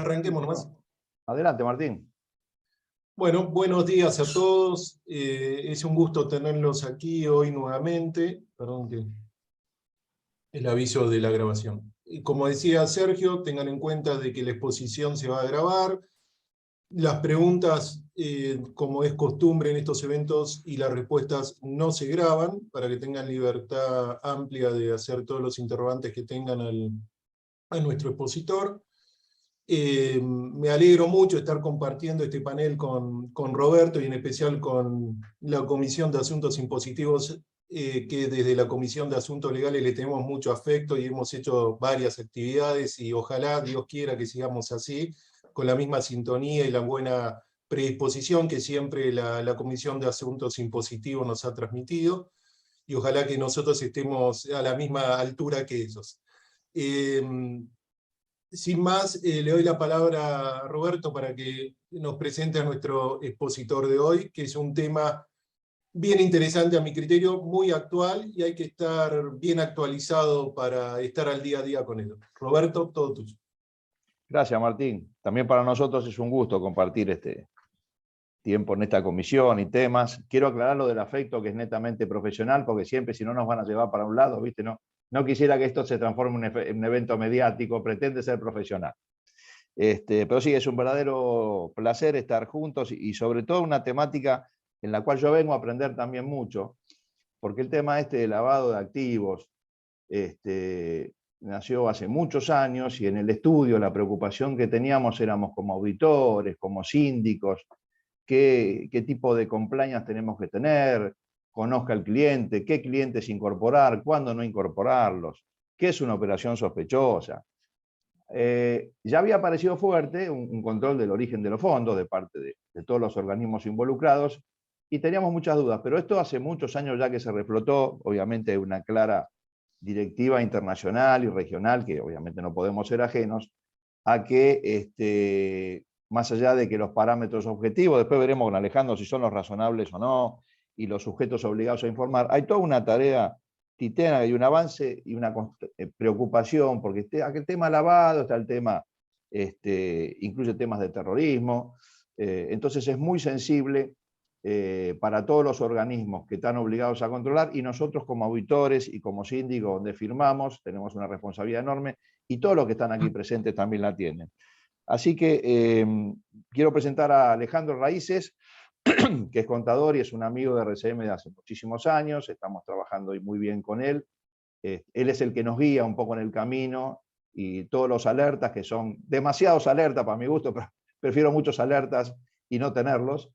Arranquemos nomás. Adelante, Martín. Bueno, buenos días a todos. Es un gusto tenerlos aquí hoy nuevamente. Perdón que el aviso de la grabación. Como decía Sergio, tengan en cuenta de que la exposición se va a grabar. Las preguntas, como es costumbre en estos eventos, y las respuestas no se graban, para que tengan libertad amplia de hacer todos los interrogantes que tengan a nuestro expositor. Me alegro mucho de estar compartiendo este panel con Roberto y en especial con la Comisión de Asuntos Impositivos, que desde la Comisión de Asuntos Legales le tenemos mucho afecto y hemos hecho varias actividades y ojalá Dios quiera que sigamos así, con la misma sintonía y la buena predisposición que siempre la Comisión de Asuntos Impositivos nos ha transmitido, y ojalá que nosotros estemos a la misma altura que ellos. Sin más, le doy la palabra a Roberto para que nos presente a nuestro expositor de hoy, que es un tema bien interesante a mi criterio, muy actual, y hay que estar bien actualizado para estar al día a día con ello. Roberto, todo tuyo. Gracias, Martín. También para nosotros es un gusto compartir este tiempo en esta comisión y temas. Quiero aclarar lo del afecto, que es netamente profesional, porque siempre si no nos van a llevar para un lado, ¿viste? No quisiera que esto se transforme en un evento mediático, pretende ser profesional. Pero sí, es un verdadero placer estar juntos y sobre todo una temática en la cual yo vengo a aprender también mucho, porque el tema de lavado de activos nació hace muchos años y en el estudio la preocupación que teníamos éramos como auditores, como síndicos, qué tipo de compliance tenemos que tener, conozca al cliente, qué clientes incorporar, cuándo no incorporarlos, qué es una operación sospechosa. Ya había aparecido fuerte un control del origen de los fondos de parte de todos los organismos involucrados y teníamos muchas dudas, pero esto hace muchos años ya que se reflotó, obviamente hay una clara directiva internacional y regional, que obviamente no podemos ser ajenos, a que más allá de que los parámetros objetivos, después veremos con Alejandro si son los razonables o no, y los sujetos obligados a informar, hay toda una tarea titánica y un avance y una preocupación, porque aquel tema lavado, está el tema, incluye temas de terrorismo, entonces es muy sensible para todos los organismos que están obligados a controlar, y nosotros como auditores y como síndicos donde firmamos tenemos una responsabilidad enorme, y todos los que están aquí presentes también la tienen. Así que quiero presentar a Alejandro Raíces, que es contador y es un amigo de RCM de hace muchísimos años, estamos trabajando muy bien con él. Él es el que nos guía un poco en el camino, y todos los alertas, que son demasiados alertas para mi gusto, pero prefiero muchos alertas y no tenerlos,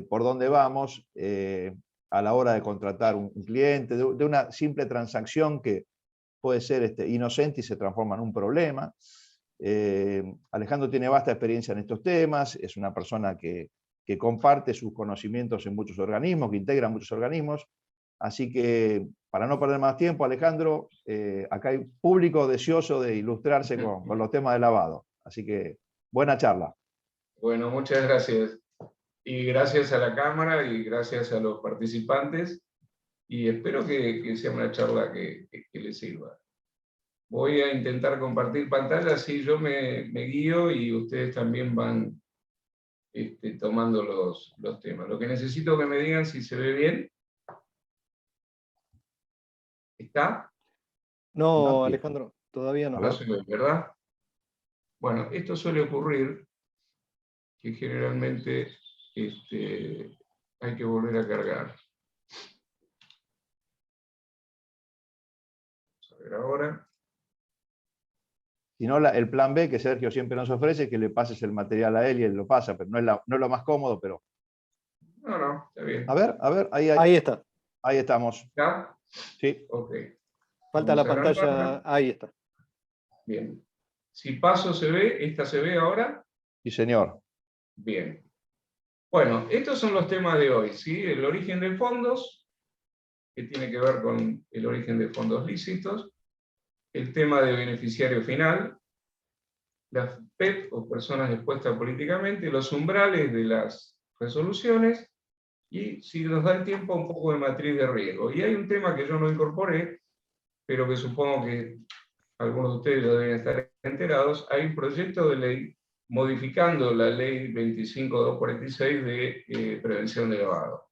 por dónde vamos a la hora de contratar un cliente, de una simple transacción que puede ser inocente y se transforma en un problema. Alejandro tiene vasta experiencia en estos temas, es una persona que comparte sus conocimientos en muchos organismos, que integra muchos organismos, así que para no perder más tiempo, Alejandro, acá hay público deseoso de ilustrarse con los temas de lavado, así que buena charla. Bueno, muchas gracias. Y gracias a la Cámara y gracias a los participantes, y espero que sea una charla que les sirva. Voy a intentar compartir pantalla, así yo me guío y ustedes también van tomando los temas. Lo que necesito que me digan si se ve bien. ¿Está? No, Alejandro, todavía no. No se ve, ¿verdad? Bueno, esto suele ocurrir, que generalmente hay que volver a cargar. Vamos a ver ahora. Si no, el plan B que Sergio siempre nos ofrece es que le pases el material a él y él lo pasa, pero no es lo más cómodo, pero... No, está bien. A ver, ahí está. Ahí estamos. ¿Está? Sí. Ok. Falta Vamos la pantalla, arrancar. ahí está. Bien. Si paso se ve, ¿esta se ve ahora? Sí, señor. Bien. Bueno, estos son los temas de hoy, ¿sí? El origen de fondos, que tiene que ver con el origen de fondos lícitos, el tema de beneficiario final, las PEP o personas expuestas políticamente, los umbrales de las resoluciones, y si nos da el tiempo un poco de matriz de riesgo. Y hay un tema que yo no incorporé, pero que supongo que algunos de ustedes lo deben estar enterados, hay un proyecto de ley modificando la ley 25.246 de prevención de lavado,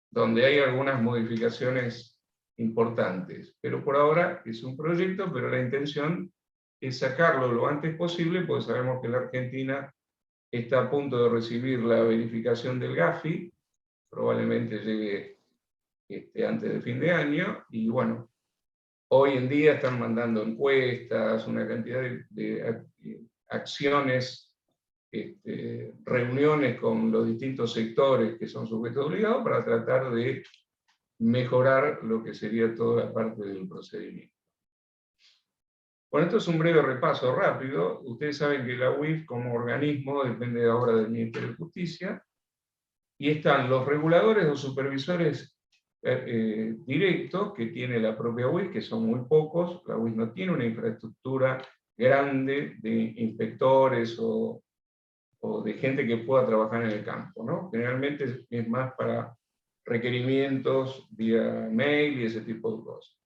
donde hay algunas modificaciones importantes. Pero por ahora es un proyecto, pero la intención es sacarlo lo antes posible, porque sabemos que la Argentina está a punto de recibir la verificación del GAFI, probablemente llegue antes de fin de año, y bueno, hoy en día están mandando encuestas, una cantidad de acciones, reuniones con los distintos sectores que son sujetos obligados para tratar de mejorar lo que sería toda la parte del procedimiento. Bueno, esto es un breve repaso rápido. Ustedes saben que la UIF como organismo depende ahora del Ministerio de Justicia, y están los reguladores o supervisores directos que tiene la propia UIF, que son muy pocos. La UIF no tiene una infraestructura grande de inspectores o de gente que pueda trabajar en el campo, ¿no? Generalmente es más para requerimientos vía mail y ese tipo de cosas.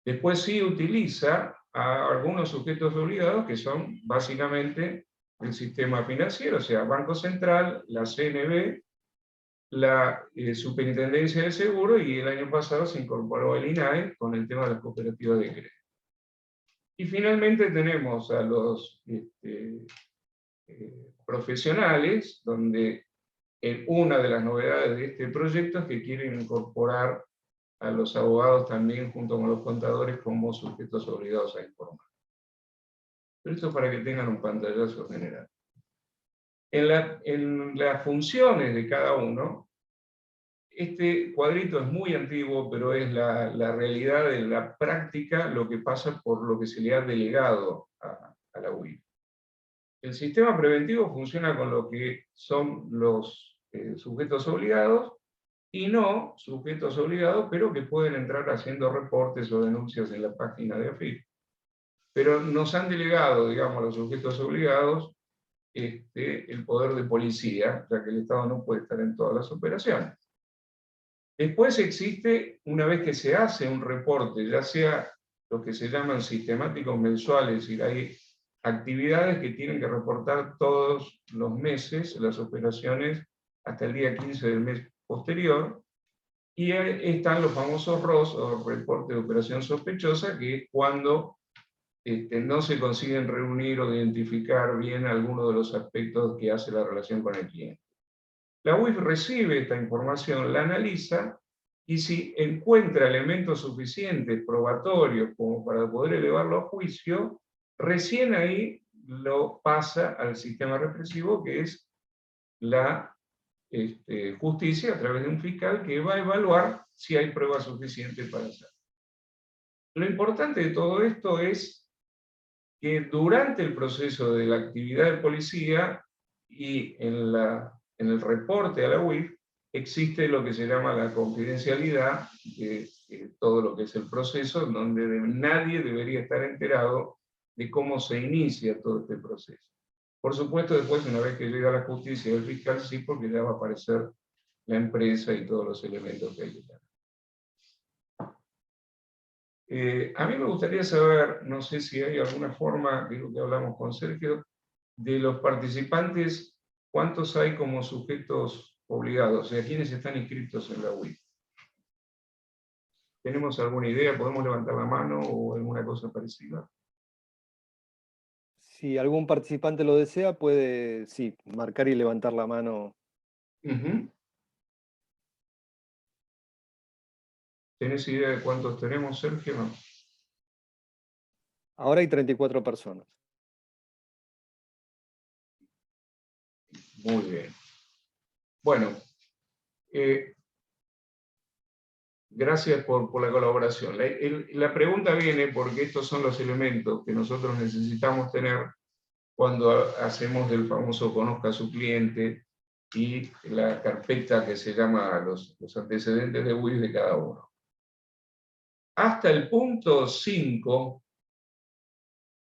Después sí utiliza a algunos sujetos obligados que son básicamente el sistema financiero, o sea, Banco Central, la CNB, la Superintendencia de Seguro, y el año pasado se incorporó el INAE con el tema de las cooperativas de crédito. Y finalmente tenemos a los profesionales, donde una de las novedades de este proyecto es que quieren incorporar a los abogados también junto con los contadores como sujetos obligados a informar. Pero esto para que tengan un pantallazo general. En las funciones de cada uno, este cuadrito es muy antiguo, pero es la realidad de la práctica, lo que pasa por lo que se le ha delegado a la UIF. El sistema preventivo funciona con lo que son los sujetos obligados y no sujetos obligados, pero que pueden entrar haciendo reportes o denuncias en la página de AFIP. Pero nos han delegado, digamos, a los sujetos obligados el poder de policía, ya que el Estado no puede estar en todas las operaciones. Después existe, una vez que se hace un reporte, ya sea lo que se llaman sistemáticos mensuales, y hay actividades que tienen que reportar todos los meses, las operaciones, hasta el día 15 del mes posterior, y están los famosos ROS, o reporte de operación sospechosa, que es cuando no se consiguen reunir o identificar bien algunos de los aspectos que hace la relación con el cliente. La UIF recibe esta información, la analiza, y si encuentra elementos suficientes, probatorios, como para poder elevarlo a juicio, recién ahí lo pasa al sistema represivo, que es la justicia a través de un fiscal que va a evaluar si hay pruebas suficientes para hacerlo. Lo importante de todo esto es que durante el proceso de la actividad de policía y en el reporte a la UIF existe lo que se llama la confidencialidad de todo lo que es el proceso, donde nadie debería estar enterado de cómo se inicia todo este proceso. Por supuesto, después, una vez que llega a la justicia y el fiscal, sí, porque ya va a aparecer la empresa y todos los elementos que hay que tener. A mí me gustaría saber, no sé si hay alguna forma, digo que hablamos con Sergio, de los participantes, ¿cuántos hay como sujetos obligados? O sea, ¿quiénes están inscritos en la UIF? ¿Tenemos alguna idea? ¿Podemos levantar la mano o alguna cosa parecida? Si algún participante lo desea, puede, sí, marcar y levantar la mano. ¿Tenés idea de cuántos tenemos, Sergio? No. Ahora hay 34 personas. Muy bien. Bueno, gracias por la colaboración. La pregunta viene porque estos son los elementos que nosotros necesitamos tener cuando hacemos el famoso conozca a su cliente y la carpeta que se llama los antecedentes de UIF de cada uno. Hasta el punto 5,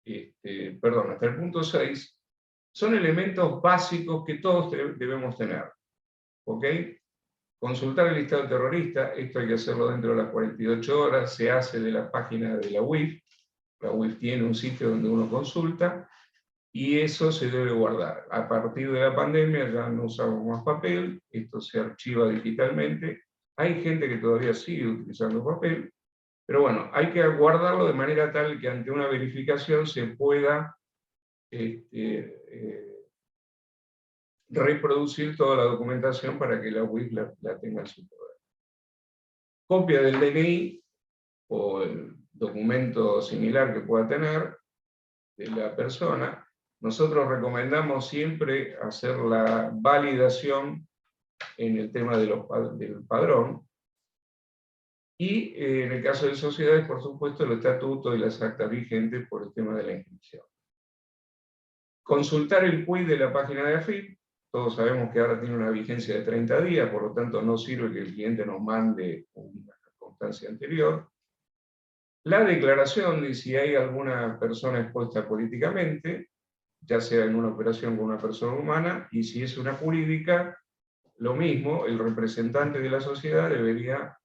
hasta el punto 6, son elementos básicos que todos debemos tener. ¿Ok? Consultar el listado terrorista, esto hay que hacerlo dentro de las 48 horas, se hace de la página de la UIF, La UIF tiene un sitio donde uno consulta, y eso se debe guardar. A partir de la pandemia ya no usamos más papel, esto se archiva digitalmente. Hay gente que todavía sigue utilizando papel, pero bueno, hay que guardarlo de manera tal que ante una verificación se pueda reproducir toda la documentación para que la UIF la tenga en su poder. Copia del DNI o el documento similar que pueda tener de la persona. Nosotros recomendamos siempre hacer la validación en el tema de del padrón. Y en el caso de sociedades, por supuesto, el estatuto y las actas vigentes por el tema de la inscripción. Consultar el CUI de la página de AFIP. Todos sabemos que ahora tiene una vigencia de 30 días, por lo tanto no sirve que el cliente nos mande una constancia anterior. La declaración de si hay alguna persona expuesta políticamente, ya sea en una operación con una persona humana, y si es una jurídica, lo mismo, el representante de la sociedad debería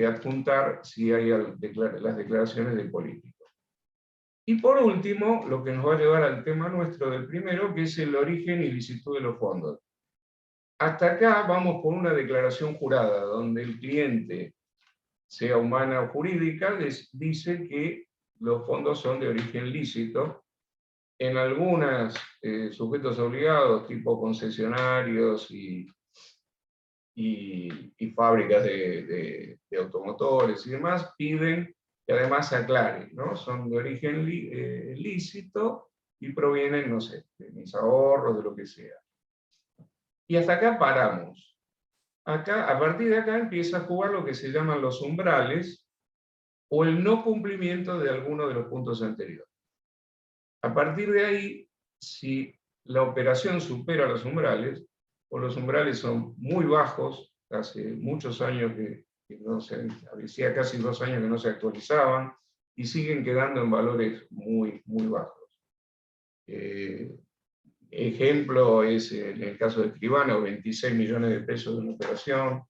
adjuntar si hay las declaraciones del político. Y por último, lo que nos va a llevar al tema nuestro del primero, que es el origen y licitud de los fondos. Hasta acá vamos por una declaración jurada, donde el cliente, sea humana o jurídica, dice que los fondos son de origen lícito. En algunos sujetos obligados, tipo concesionarios y fábricas de automotores y demás, piden que además se aclare, ¿no? Son de origen lícito y provienen, no sé, de mis ahorros, de lo que sea. Y hasta acá paramos. Acá, a partir de acá empieza a jugar lo que se llaman los umbrales o el no cumplimiento de alguno de los puntos anteriores. A partir de ahí, si la operación supera los umbrales, o los umbrales son muy bajos, hace muchos años que no se, hacía casi 2 años que no se actualizaban, y siguen quedando en valores muy, muy bajos. Ejemplo es en el caso de Escribano, 26 millones de pesos de una operación.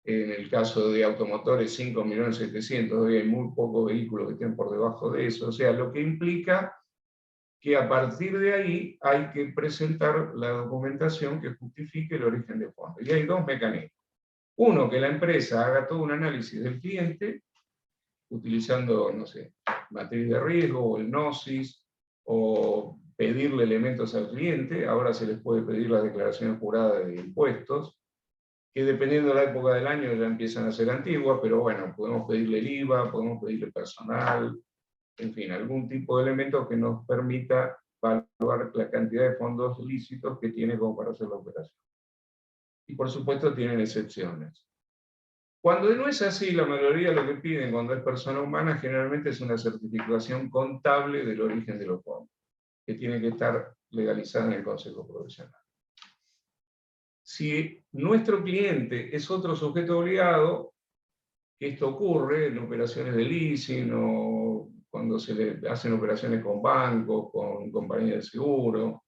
En el caso de automotores, 5.700.000, hoy hay muy pocos vehículos que estén por debajo de eso. O sea, lo que implica que a partir de ahí hay que presentar la documentación que justifique el origen de fondos. Y hay 2 mecanismos. Uno, que la empresa haga todo un análisis del cliente, utilizando, no sé, matriz de riesgo, o el Gnosis, o pedirle elementos al cliente. Ahora se les puede pedir las declaraciones juradas de impuestos, que dependiendo de la época del año ya empiezan a ser antiguas, pero bueno, podemos pedirle el IVA, podemos pedirle personal, en fin, algún tipo de elemento que nos permita evaluar la cantidad de fondos lícitos que tiene como para hacer la operación. Y por supuesto tienen excepciones. Cuando no es así, la mayoría de lo que piden cuando es persona humana generalmente es una certificación contable del origen de los fondos, que tiene que estar legalizada en el Consejo Profesional. Si nuestro cliente es otro sujeto obligado, esto ocurre en operaciones de leasing o cuando se le hacen operaciones con bancos, con compañías de seguro,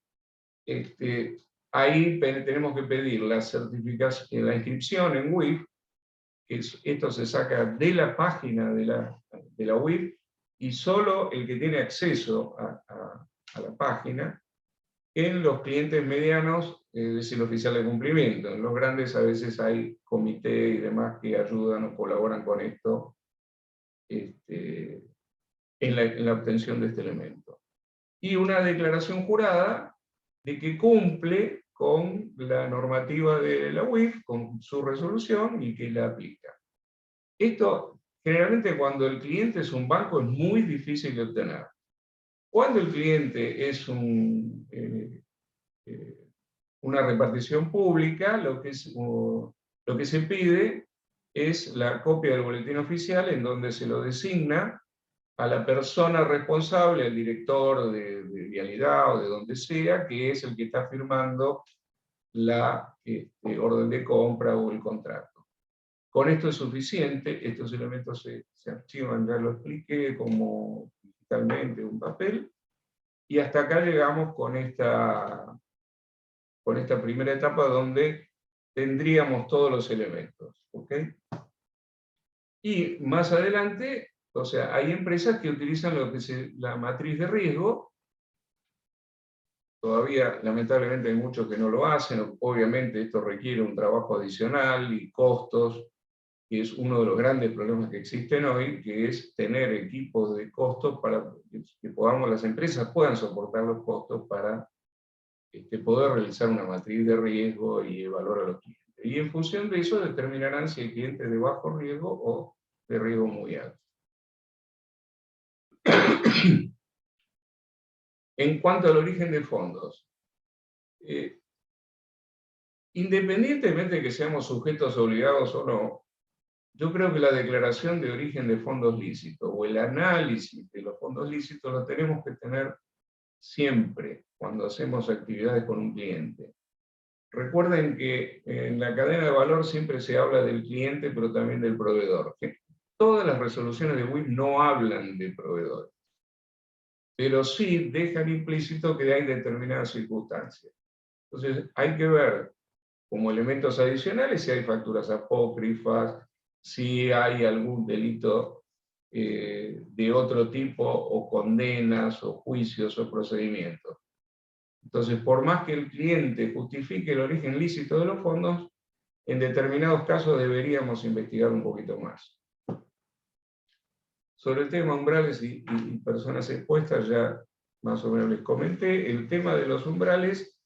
ahí tenemos que pedir la certificación, la inscripción en UIF, que esto se saca de la página de la UIF, y solo el que tiene acceso a la página. En los clientes medianos es el oficial de cumplimiento. En los grandes a veces hay comité y demás que ayudan o colaboran con esto en la obtención de este elemento. Y una declaración jurada de que cumple con la normativa de la UIF, con su resolución, y que la aplica. Esto, generalmente cuando el cliente es un banco, es muy difícil de obtener. Cuando el cliente es una repartición pública, lo que se pide es la copia del boletín oficial en donde se lo designa a la persona responsable, el director de vialidad o de donde sea, que es el que está firmando la orden de compra o el contrato. Con esto es suficiente, estos elementos se archivan, ya lo expliqué, como digitalmente un papel, y hasta acá llegamos con esta primera etapa donde tendríamos todos los elementos. ¿Okay? Y más adelante O sea, hay empresas que utilizan lo que es la matriz de riesgo. Todavía, lamentablemente, hay muchos que no lo hacen. Obviamente, esto requiere un trabajo adicional y costos, que es uno de los grandes problemas que existen hoy, que es tener equipos de costos para que las empresas puedan soportar los costos para poder realizar una matriz de riesgo y evaluar a los clientes. Y en función de eso determinarán si el cliente es de bajo riesgo o de riesgo muy alto. En cuanto al origen de fondos, independientemente de que seamos sujetos obligados o no, yo creo que la declaración de origen de fondos lícitos o el análisis de los fondos lícitos lo tenemos que tener siempre cuando hacemos actividades con un cliente. Recuerden que en la cadena de valor siempre se habla del cliente, pero también del proveedor. Todas las resoluciones de WIP no hablan de proveedores, pero sí dejan implícito que hay determinadas circunstancias. Entonces hay que ver como elementos adicionales si hay facturas apócrifas, si hay algún delito de otro tipo, o condenas, o juicios, o procedimientos. Entonces, por más que el cliente justifique el origen lícito de los fondos, en determinados casos deberíamos investigar un poquito más. Sobre el tema umbrales y personas expuestas, ya más o menos les comenté. El tema de los umbrales,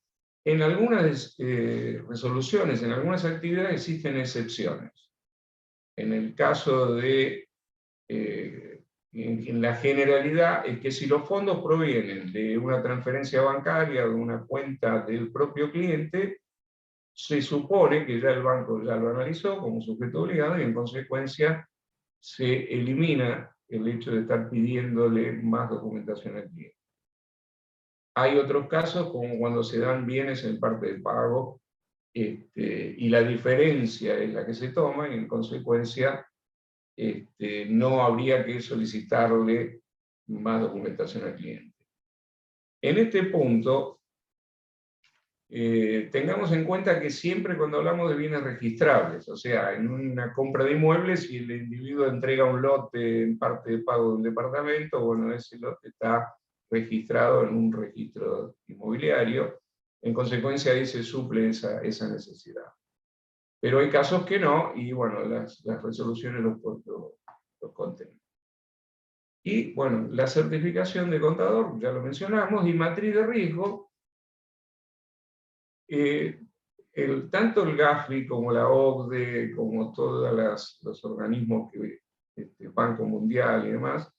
en algunas resoluciones, en algunas actividades existen excepciones. En el caso de, en la generalidad, es que si los fondos provienen de una transferencia bancaria o de una cuenta del propio cliente, se supone que ya el banco ya lo analizó como sujeto obligado y en consecuencia se elimina el hecho de estar pidiéndole más documentación al cliente. Hay otros casos, como cuando se dan bienes en parte de pago, y la diferencia es la que se toma, y en consecuencia no habría que solicitarle más documentación al cliente. En este punto, tengamos en cuenta que siempre cuando hablamos de bienes registrables, o sea, en una compra de inmuebles, si el individuo entrega un lote en parte de pago de un departamento, bueno, ese lote está registrado en un registro inmobiliario, en consecuencia ahí se suple esa necesidad. Pero hay casos que no, y bueno, las resoluciones los contemplan. Y bueno, la certificación de contador, ya lo mencionamos, y matriz de riesgo. Tanto el GAFI como la OCDE, como todos los organismos que Banco Mundial y demás,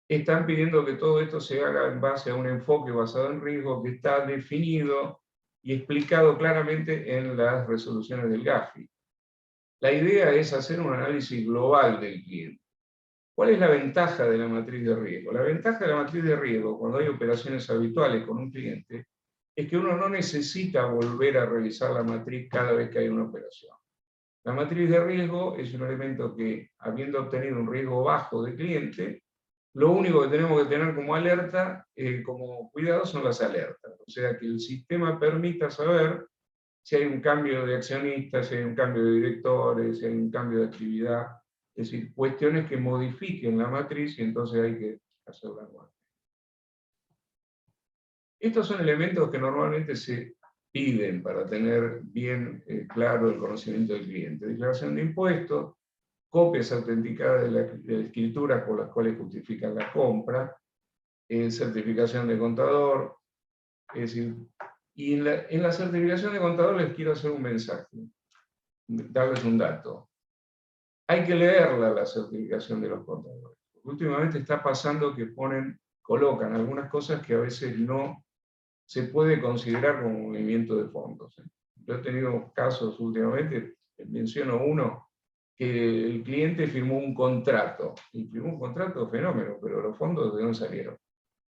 están pidiendo que todo esto se haga en base a un enfoque basado en riesgo que está definido y explicado claramente en las resoluciones del GAFI. La idea es hacer un análisis global del cliente. ¿Cuál es la ventaja de la matriz de riesgo? La ventaja de la matriz de riesgo, cuando hay operaciones habituales con un cliente, es que uno no necesita volver a revisar la matriz cada vez que hay una operación. La matriz de riesgo es un elemento que, habiendo obtenido un riesgo bajo de cliente, lo único que tenemos que tener como alerta, como cuidado, son las alertas. O sea, que el sistema permita saber si hay un cambio de accionistas, si hay un cambio de directores, si hay un cambio de actividad. Es decir, cuestiones que modifiquen la matriz y entonces hay que hacerla nueva. Estos son elementos que normalmente se piden para tener bien claro el conocimiento del cliente. Declaración de impuestos, copias autenticadas de la escritura por las cuales justifican la compra, certificación de contador. Es decir, y en la certificación de contador les quiero hacer un mensaje, darles un dato. Hay que leerla, la certificación de los contadores. Últimamente está pasando que colocan algunas cosas que a veces no se puede considerar como movimiento de fondos. Yo he tenido casos últimamente, menciono uno, que el cliente firmó un contrato, y firmó un contrato fenómeno, pero los fondos ¿de dónde salieron?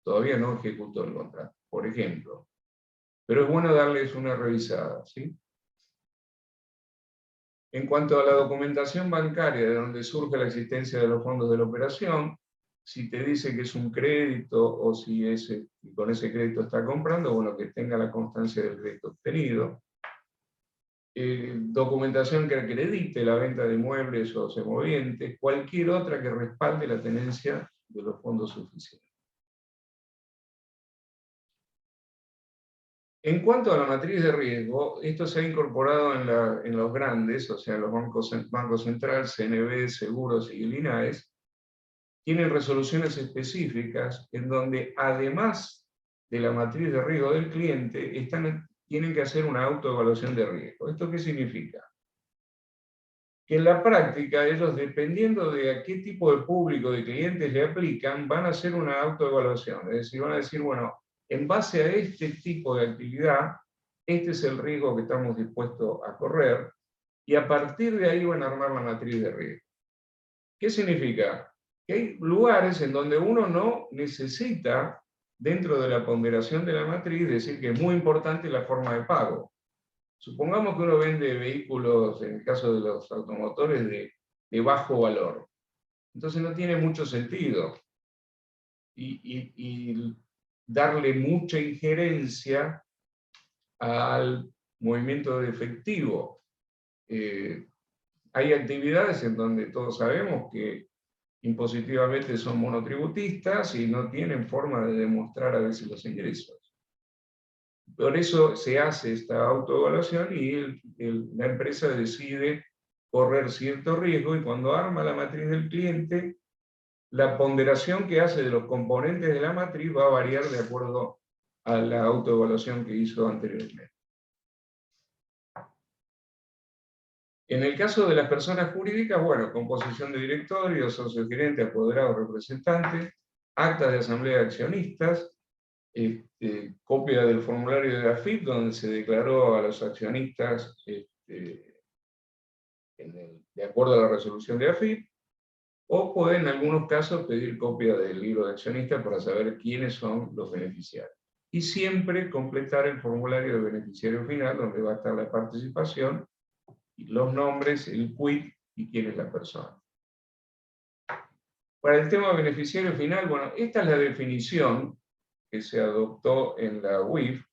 Todavía no ejecutó el contrato, por ejemplo. Pero es bueno darles una revisada, ¿sí? En cuanto a la documentación bancaria, de donde surge la existencia de los fondos de la operación, si te dice que es un crédito o si con ese crédito está comprando, bueno, que tenga la constancia del crédito obtenido. documentación que acredite la venta de muebles o semovientes, cualquier otra que respalde la tenencia de los fondos suficientes. En cuanto a la matriz de riesgo, esto se ha incorporado en los grandes, o sea, los Banco Central, CNB, Seguros y el INAES, tienen resoluciones específicas en donde, además de la matriz de riesgo del cliente, tienen que hacer una autoevaluación de riesgo. ¿Esto qué significa? Que en la práctica ellos, dependiendo de a qué tipo de público, de clientes le aplican, van a hacer una autoevaluación. Es decir, van a decir, bueno, en base a este tipo de actividad, este es el riesgo que estamos dispuestos a correr, y a partir de ahí van a armar la matriz de riesgo. ¿Qué significa? Que hay lugares en donde uno no necesita, dentro de la ponderación de la matriz, decir que es muy importante la forma de pago. Supongamos que uno vende vehículos, en el caso de los automotores, de bajo valor. Entonces no tiene mucho sentido. Y darle mucha injerencia al movimiento de efectivo. Hay actividades en donde todos sabemos que impositivamente son monotributistas y no tienen forma de demostrar a veces los ingresos. Por eso se hace esta autoevaluación y la empresa decide correr cierto riesgo, y cuando arma la matriz del cliente, la ponderación que hace de los componentes de la matriz va a variar de acuerdo a la autoevaluación que hizo anteriormente. En el caso de las personas jurídicas, bueno, composición de directorio, socio gerente, apoderado, representante, actas de asamblea de accionistas, copia del formulario de AFIP, donde se declaró a los accionistas de acuerdo a la resolución de AFIP, o pueden en algunos casos pedir copia del libro de accionistas para saber quiénes son los beneficiarios. Y siempre completar el formulario de beneficiario final, donde va a estar la participación, los nombres, el quit y quién es la persona. Para el tema beneficiario final, bueno, esta es la definición que se adoptó en la UIF,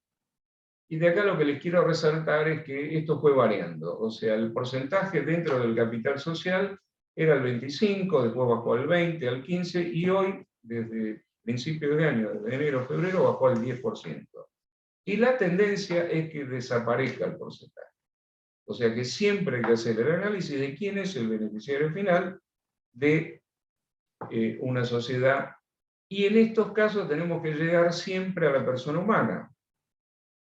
y de acá lo que les quiero resaltar es que esto fue variando. O sea, el porcentaje dentro del capital social era el 25, después bajó al 20, al 15, y hoy, desde principios de año, desde enero a febrero, bajó al 10%. Y la tendencia es que desaparezca el porcentaje. O sea que siempre hay que hacer el análisis de quién es el beneficiario final de una sociedad, y en estos casos tenemos que llegar siempre a la persona humana.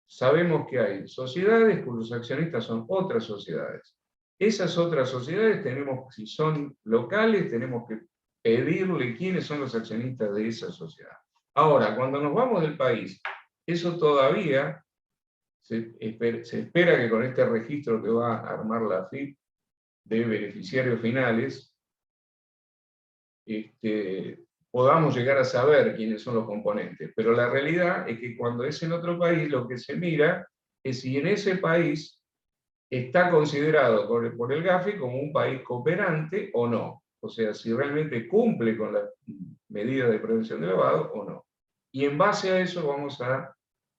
Sabemos que hay sociedades cuyos accionistas son otras sociedades. Esas otras sociedades tenemos, si son locales, tenemos que pedirle quiénes son los accionistas de esa sociedad. Ahora, cuando nos vamos del país, eso todavía se espera que con este registro que va a armar la AFIP de beneficiarios finales, podamos llegar a saber quiénes son los componentes. Pero la realidad es que cuando es en otro país, lo que se mira es si en ese país está considerado por el GAFI como un país cooperante o no. O sea, si realmente cumple con las medidas de prevención de lavado o no. Y en base a eso vamos a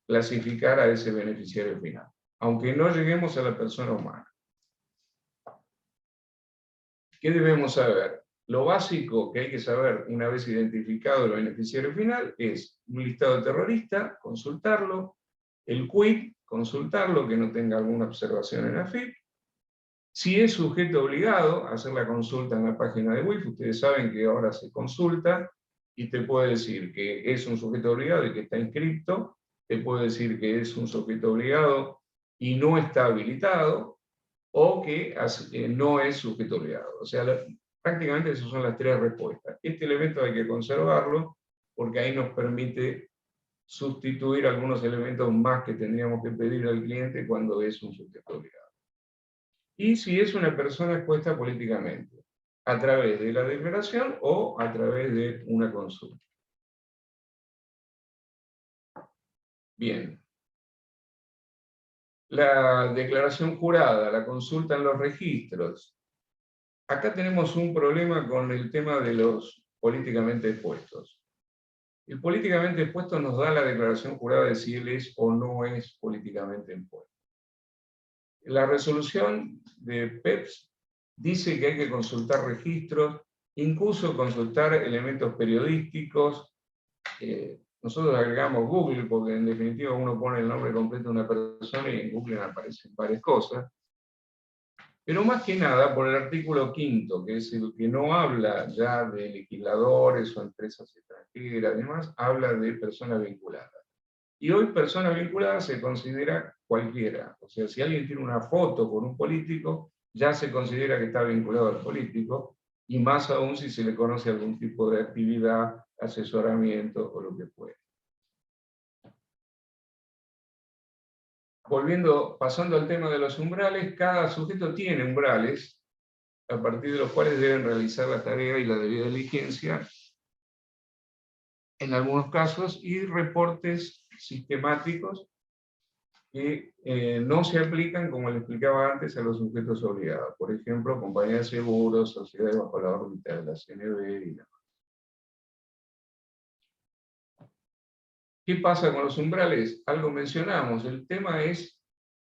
clasificar a ese beneficiario final, aunque no lleguemos a la persona humana. ¿Qué debemos saber? Lo básico que hay que saber una vez identificado el beneficiario final es un listado de terroristas, consultarlo, el quit, consultarlo, que no tenga alguna observación en AFIP. Si es sujeto obligado, hacer la consulta en la página de WIF. Ustedes saben que ahora se consulta y te puede decir que es un sujeto obligado y que está inscripto, te puede decir que es un sujeto obligado y no está habilitado, o que no es sujeto obligado. O sea, prácticamente esas son las tres respuestas. Este elemento hay que conservarlo porque ahí nos permite sustituir algunos elementos más que tendríamos que pedir al cliente cuando es un sujeto obligado. Y si es una persona expuesta políticamente, a través de la declaración o a través de una consulta. Bien. La declaración jurada, la consulta en los registros. Acá tenemos un problema con el tema de los políticamente expuestos. El políticamente expuesto nos da la declaración jurada de si él es o no es políticamente expuesto. La resolución de PEPS dice que hay que consultar registros, incluso consultar elementos periodísticos. Nosotros agregamos Google porque en definitiva uno pone el nombre completo de una persona y en Google aparecen varias cosas. Pero más que nada por el artículo 5º, que es el que no habla ya de legisladores o empresas extranjeras, además habla de personas vinculadas. Y hoy persona vinculada se considera cualquiera. O sea, si alguien tiene una foto con un político, ya se considera que está vinculado al político, y más aún si se le conoce algún tipo de actividad, asesoramiento o lo que fuera. Pasando al tema de los umbrales, cada sujeto tiene umbrales, a partir de los cuales deben realizar la tarea y la debida diligencia, en algunos casos, y reportes sistemáticos que no se aplican, como le explicaba antes, a los sujetos obligados. Por ejemplo, compañías de seguros, sociedades bajo la órbita de la CNB y demás. ¿Qué pasa con los umbrales? Algo mencionamos. El tema es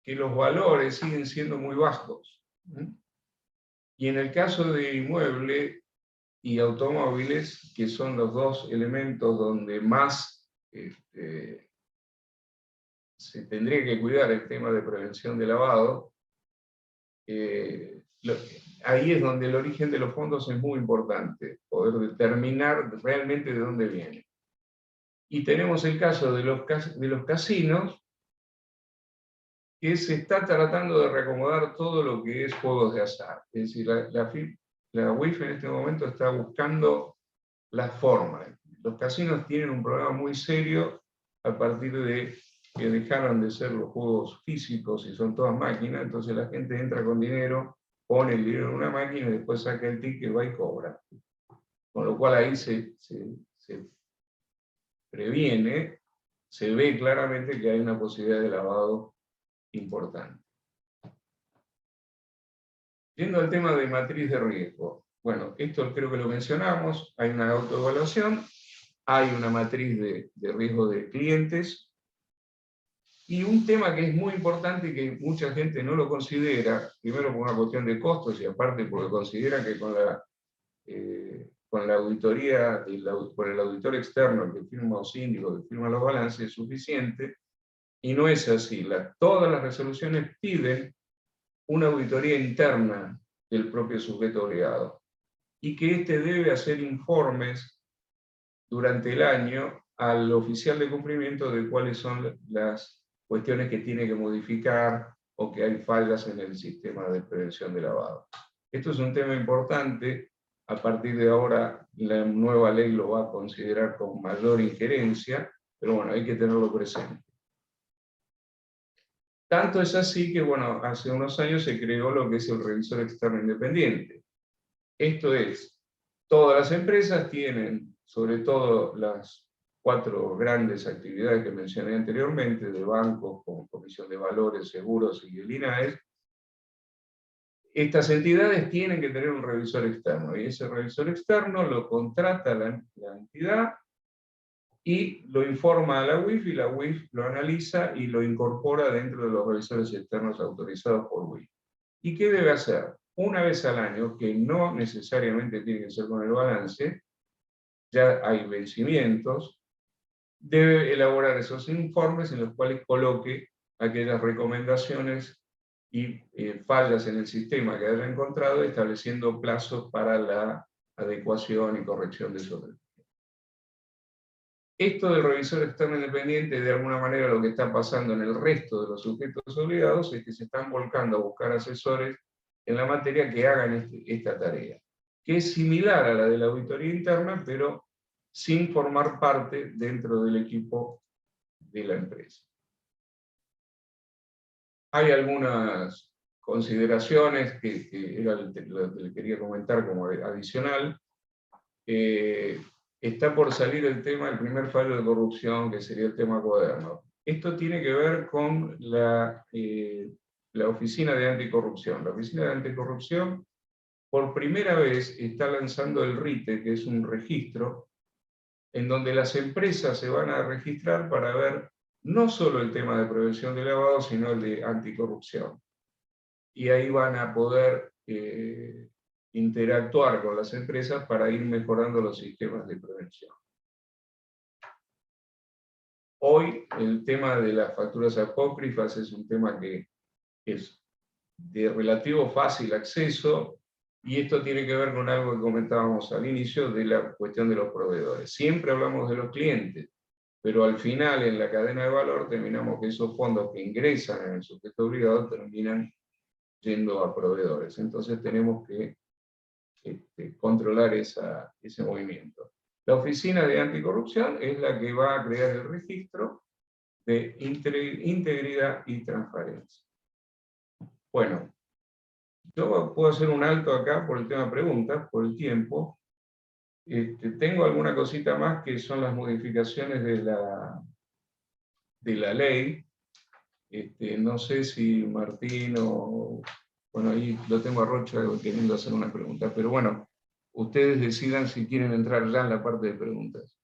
que los valores siguen siendo muy bajos. Y en el caso de inmueble y automóviles, que son los dos elementos donde más se tendría que cuidar el tema de prevención de lavado, ahí es donde el origen de los fondos es muy importante, poder determinar realmente de dónde viene. Y tenemos el caso de los casinos, que se está tratando de reacomodar todo lo que es juegos de azar. Es decir, la UIF en este momento está buscando la forma. Los casinos tienen un problema muy serio a partir de que dejaron de ser los juegos físicos y son todas máquinas, entonces la gente entra con dinero, pone el dinero en una máquina y después saca el ticket, va y cobra. Con lo cual ahí se previene, se ve claramente que hay una posibilidad de lavado importante. Yendo al tema de matriz de riesgo. Bueno, esto creo que lo mencionamos, hay una autoevaluación, hay una matriz de riesgo de clientes, y un tema que es muy importante y que mucha gente no lo considera, primero por una cuestión de costos y aparte porque considera que con la auditoría, por el auditor externo, el que firma los síndicos, que firma los balances, es suficiente, y no es así. Todas las resoluciones piden una auditoría interna del propio sujeto obligado, y que éste debe hacer informes durante el año al oficial de cumplimiento de cuáles son las cuestiones que tiene que modificar o que hay fallas en el sistema de prevención de lavado. Esto es un tema importante. A partir de ahora la nueva ley lo va a considerar con mayor injerencia, pero bueno, hay que tenerlo presente. Tanto es así que, bueno, hace unos años se creó lo que es el revisor externo independiente. Esto es, todas las empresas tienen, sobre todo las 4 grandes actividades que mencioné anteriormente, de bancos, como Comisión de Valores, Seguros y el INAES. Estas entidades tienen que tener un revisor externo, y ese revisor externo lo contrata la entidad y lo informa a la UIF, y la UIF lo analiza y lo incorpora dentro de los revisores externos autorizados por UIF. ¿Y qué debe hacer? Una vez al año, que no necesariamente tiene que ser con el balance, ya hay vencimientos, debe elaborar esos informes en los cuales coloque aquellas recomendaciones y fallas en el sistema que haya encontrado, estableciendo plazos para la adecuación y corrección de esos derechos. Esto del revisor externo independiente, de alguna manera lo que está pasando en el resto de los sujetos obligados, es que se están volcando a buscar asesores en la materia que hagan esta tarea, que es similar a la de la auditoría interna, pero sin formar parte dentro del equipo de la empresa. Hay algunas consideraciones que era lo que le quería comentar como adicional. Está por salir el primer fallo de corrupción, que sería el tema Cuaderno. Esto tiene que ver con la Oficina de Anticorrupción. La Oficina de Anticorrupción, por primera vez, está lanzando el RITE, que es un registro, en donde las empresas se van a registrar para ver no solo el tema de prevención de lavado, sino el de anticorrupción. y ahí van a poder interactuar con las empresas para ir mejorando los sistemas de prevención. Hoy el tema de las facturas apócrifas es un tema que es de relativo fácil acceso, y esto tiene que ver con algo que comentábamos al inicio de la cuestión de los proveedores. Siempre hablamos de los clientes, pero al final en la cadena de valor terminamos que esos fondos que ingresan en el sujeto obligado terminan yendo a proveedores. Entonces tenemos que controlar ese movimiento. La Oficina de Anticorrupción es la que va a crear el registro de integridad y transparencia. Bueno, yo puedo hacer un alto acá por el tema de preguntas, por el tiempo. Tengo alguna cosita más que son las modificaciones de la ley. No sé si Martín o... Bueno, ahí lo tengo a Rocha queriendo hacer una pregunta, pero bueno, ustedes decidan si quieren entrar ya en la parte de preguntas.